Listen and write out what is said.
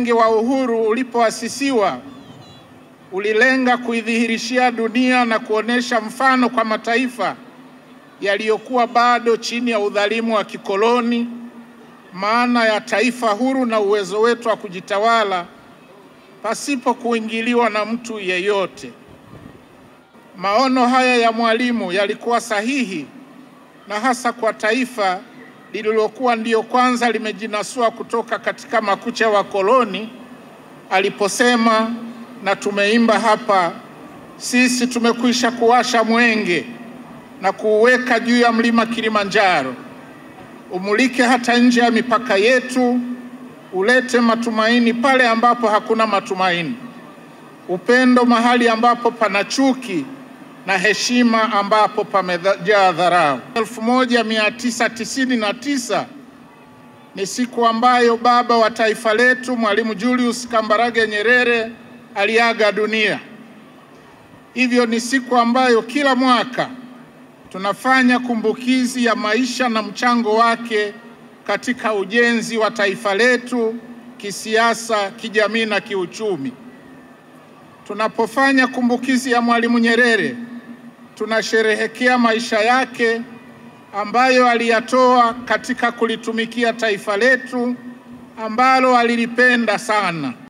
Mwenge wa Uhuru ulipoasisiwa ulilenga kuidhihirishia dunia na kuonesha mfano kwa mataifa yaliyokuwa bado chini ya udhalimu wa kikoloni maana ya taifa huru na uwezo wetu wa kujitawala pasipo kuingiliwa na mtu yeyote. Maono haya ya Mwalimu yalikuwa sahihi na hasa kwa taifa lililokuwa ndio kwanza limejinasua kutoka katika makucha wa koloni, aliposema, na tumeimba hapa, sisi tumekwisha kuwasha mwenge na kuuweka juu ya mlima Kilimanjaro, umulike hata nje ya mipaka yetu, ulete matumaini pale ambapo hakuna matumaini, upendo mahali ambapo pana chuki, na heshima ambapo pamejaa dharau. 1999 ni siku ambayo baba wa taifa letu Mwalimu Julius Kambarage Nyerere aliaga dunia. Hivyo ni siku ambayo kila mwaka tunafanya kumbukizi ya maisha na mchango wake katika ujenzi wa taifa letu kisiasa, kijamii na kiuchumi. Tunapofanya kumbukizi ya Mwalimu Nyerere, tunasherehekea maisha yake ambayo aliyatoa katika kulitumikia taifa letu ambalo alilipenda sana.